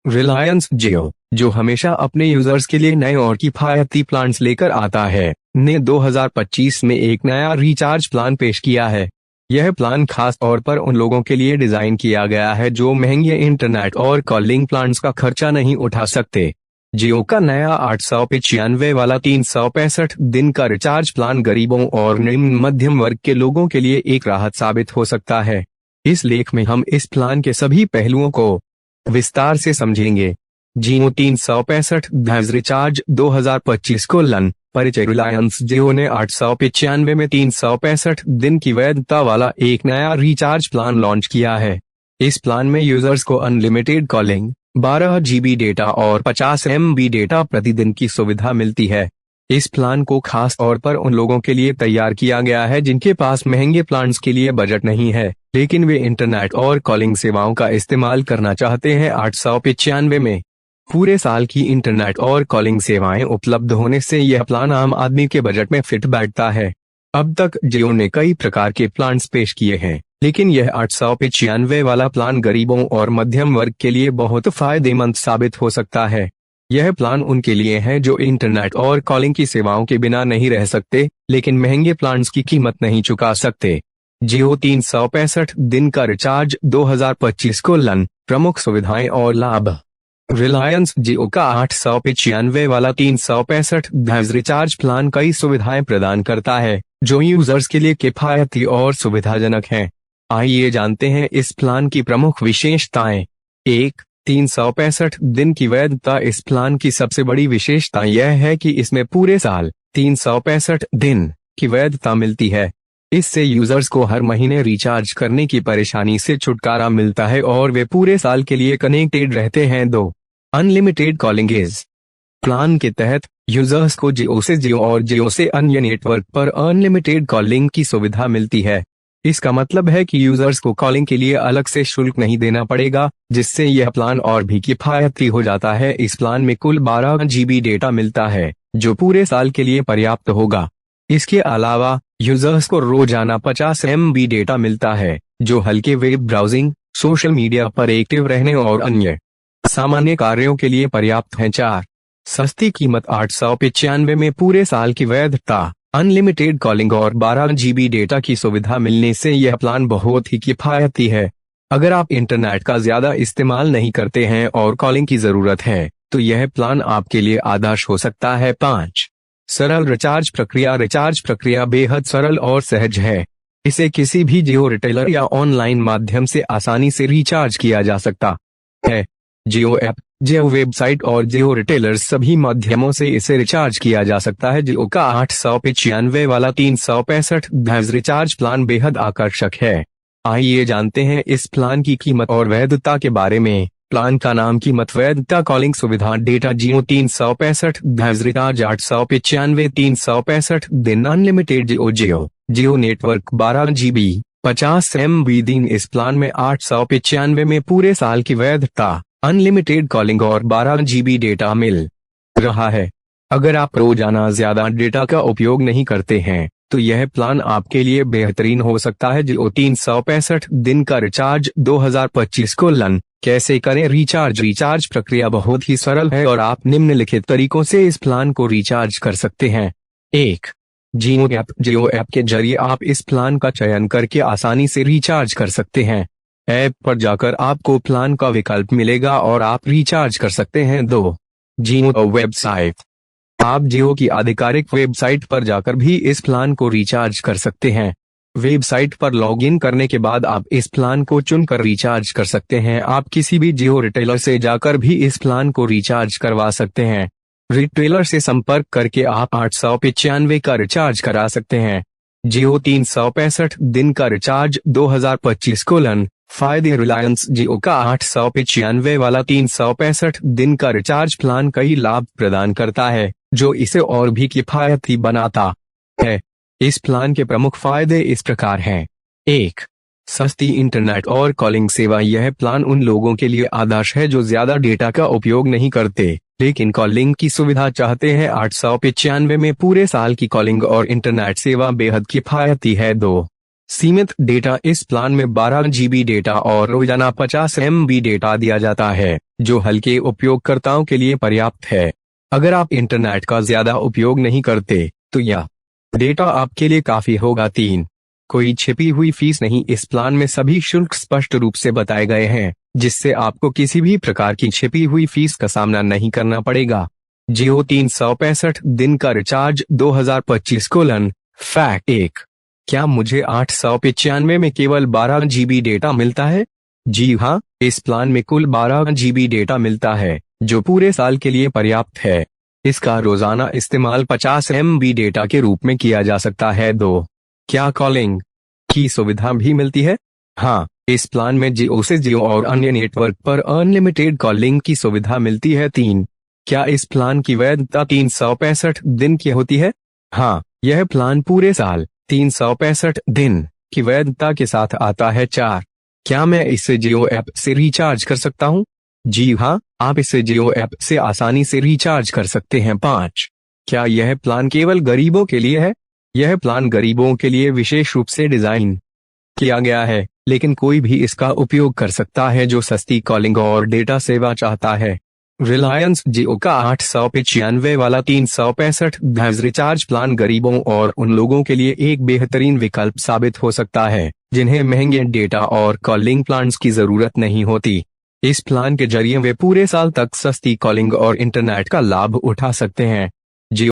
रिलायंस जियो, जो हमेशा अपने यूजर्स के लिए नए और किफायती प्लान्स लेकर आता है, ने 2025 में एक नया रिचार्ज प्लान पेश किया है। यह प्लान खास तौर पर उन लोगों के लिए डिजाइन किया गया है जो महंगे इंटरनेट और कॉलिंग प्लान्स का खर्चा नहीं उठा सकते। जियो का नया 895 वाला 365 दिन का रिचार्ज प्लान गरीबों और निम्न मध्यम वर्ग के लोगों के लिए एक राहत साबित हो सकता है। इस लेख में हम इस प्लान के सभी पहलुओं को विस्तार से समझेंगे। जियो 365 रिचार्ज 2025 परिचय। रिलायंस जियो ने 895 में 365 दिन की वैधता वाला एक नया रिचार्ज प्लान लॉन्च किया है। इस प्लान में यूजर्स को अनलिमिटेड कॉलिंग, 12 GB डेटा और 50 MB डेटा प्रतिदिन की सुविधा मिलती है। इस प्लान को खास तौर पर उन लोगों के लिए तैयार किया गया है जिनके पास महंगे प्लान्स के लिए बजट नहीं है, लेकिन वे इंटरनेट और कॉलिंग सेवाओं का इस्तेमाल करना चाहते हैं। 895 में पूरे साल की इंटरनेट और कॉलिंग सेवाएं उपलब्ध होने से यह प्लान आम आदमी के बजट में फिट बैठता है। अब तक जियो ने कई प्रकार के प्लान्स पेश किए हैं, लेकिन यह 895 वाला प्लान गरीबों और मध्यम वर्ग के लिए बहुत फायदेमंद साबित हो सकता है। यह प्लान उनके लिए है जो इंटरनेट और कॉलिंग की सेवाओं के बिना नहीं रह सकते, लेकिन महंगे प्लान्स की कीमत नहीं चुका सकते। जियो 365 दिन का रिचार्ज 2025 प्रमुख सुविधाएं और लाभ। रिलायंस जियो का 895 वाला 365 रिचार्ज प्लान कई सुविधाएं प्रदान करता है जो यूजर्स के लिए किफायती और सुविधाजनक हैं। आइए जानते हैं इस प्लान की प्रमुख विशेषताएं। 1. 365 दिन की वैधता। इस प्लान की सबसे बड़ी विशेषता यह है कि इसमें पूरे साल 365 दिन की वैधता मिलती है। इससे यूजर्स को हर महीने रिचार्ज करने की परेशानी से छुटकारा मिलता है और वे पूरे साल के लिए कनेक्टेड रहते हैं। 2. Unlimited calling. इस प्लान के तहत यूजर्स को जियो से जियो और जियो से अन्य नेटवर्क पर अनलिमिटेड कॉलिंग की सुविधा मिलती है। इसका मतलब है कि यूजर्स को कॉलिंग के लिए अलग से शुल्क नहीं देना पड़ेगा, जिससे यह प्लान और भी किफायती हो जाता है। इस प्लान में कुल 12 GB डेटा मिलता है, जो पूरे साल के लिए पर्याप्त होगा। इसके अलावा यूजर्स को रोजाना 50 MB डेटा मिलता है, जो हल्के वेब ब्राउजिंग, सोशल मीडिया पर एक्टिव रहने और अन्य सामान्य कार्यों के लिए पर्याप्त है। 4. सस्ती कीमत। 895 में पूरे साल की वैधता, अनलिमिटेड कॉलिंग और 12 GB डेटा की सुविधा मिलने से यह प्लान बहुत ही किफायती है। अगर आप इंटरनेट का ज्यादा इस्तेमाल नहीं करते हैं और कॉलिंग की जरूरत है, तो यह प्लान आपके लिए आदर्श हो सकता है। 5. सरल रिचार्ज प्रक्रिया। रिचार्ज प्रक्रिया बेहद सरल और सहज है। इसे किसी भी जियो रिटेलर या ऑनलाइन माध्यम से आसानी से रिचार्ज किया जा सकता है। जियो ऐप, जियो वेबसाइट और जियो रिटेलर्स सभी माध्यमों से इसे रिचार्ज किया जा सकता है। जियो का 895 वाला 365 रिचार्ज प्लान बेहद आकर्षक है। आइए जानते हैं इस प्लान की कीमत और वैधता के बारे में। प्लान का नाम, कीमत, वैधता, कॉलिंग सुविधा, डेटा। जियो 365 रिचार्ज 895 365 दिन अनलिमिटेड जियो। जियो नेटवर्क 12 GB 50 MB दिन। इस प्लान में 895 में पूरे साल की वैधता, अनलिमिटेड कॉलिंग और 12 GB डेटा मिल रहा है। अगर आप रोजाना ज्यादा डेटा का उपयोग नहीं करते हैं, तो यह प्लान आपके लिए बेहतरीन हो सकता है। जियो 365 दिन का रिचार्ज 2025 कैसे करें रिचार्ज। रिचार्ज प्रक्रिया बहुत ही सरल है और आप निम्नलिखित तरीकों से इस प्लान को रिचार्ज कर सकते हैं। 1. जियो ऐप। जियो ऐप के जरिए आप इस प्लान का चयन करके आसानी से रिचार्ज कर सकते हैं। ऐप पर जाकर आपको प्लान का विकल्प मिलेगा और आप रिचार्ज कर सकते हैं। 2. जियो वेबसाइट। आप जियो की आधिकारिक वेबसाइट पर जाकर भी इस प्लान को रिचार्ज कर सकते हैं। वेबसाइट पर लॉगिन करने के बाद आप इस प्लान को चुनकर रिचार्ज कर सकते हैं। आप किसी भी जियो रिटेलर से जाकर भी इस प्लान को रिचार्ज करवा सकते हैं। रिटेलर से संपर्क करके आप 895 का रिचार्ज करा सकते हैं। जियो 365 दिन का रिचार्ज 2025 फायदे। रिलायंस जियो का 895 वाला 365 दिन का रिचार्ज प्लान कई लाभ प्रदान करता है, जो इसे और भी किफायती बनाता है। इस प्लान के प्रमुख फायदे इस प्रकार हैं। 1. सस्ती इंटरनेट और कॉलिंग सेवा। यह प्लान उन लोगों के लिए आदर्श है जो ज्यादा डेटा का उपयोग नहीं करते, लेकिन कॉलिंग की सुविधा चाहते हैं। 895 में पूरे साल की कॉलिंग और इंटरनेट सेवा बेहद किफायती है। 2. सीमित डेटा। इस प्लान में 12 GB डेटा और रोजाना 50 MB डेटा दिया जाता है, जो हल्के उपयोगकर्ताओं के लिए पर्याप्त है। अगर आप इंटरनेट का ज्यादा उपयोग नहीं करते, तो यह डेटा आपके लिए काफी होगा। 3, कोई छिपी हुई फीस नहीं। इस प्लान में सभी शुल्क स्पष्ट रूप से बताए गए हैं, जिससे आपको किसी भी प्रकार की छिपी हुई फीस का सामना नहीं करना पड़ेगा। जियो 365 दिन का रिचार्ज 2025। फैक्ट 1, क्या मुझे 895 में केवल 12 GB डेटा मिलता है? जी हाँ, इस प्लान में कुल 12 GB डेटा मिलता है, जो पूरे साल के लिए पर्याप्त है। इसका रोजाना इस्तेमाल 50 MB डेटा के रूप में किया जा सकता है। 2, क्या कॉलिंग की सुविधा भी मिलती है? हाँ, इस प्लान में जियो से जियो और अन्य नेटवर्क पर अनलिमिटेड कॉलिंग की सुविधा मिलती है। 3, क्या इस प्लान की वैधता 365 दिन की होती है? हाँ, यह प्लान पूरे साल 365 दिन की वैधता के साथ आता है। 4, क्या मैं इसे जियो ऐप से रिचार्ज कर सकता हूँ? जी हाँ, आप इसे जियो ऐप से आसानी से रिचार्ज कर सकते हैं। 5, क्या यह प्लान केवल गरीबों के लिए है? यह प्लान गरीबों के लिए विशेष रूप से डिजाइन किया गया है, लेकिन कोई भी इसका उपयोग कर सकता है जो सस्ती कॉलिंग और डेटा सेवा चाहता है। रिलायंस जियो का 895 वाला 365 रिचार्ज प्लान गरीबों और उन लोगों के लिए एक बेहतरीन विकल्प साबित हो सकता है जिन्हें महंगे डेटा और कॉलिंग प्लान्स की जरूरत नहीं होती। इस प्लान के जरिए वे पूरे साल तक सस्ती कॉलिंग और इंटरनेट का लाभ उठा सकते हैं।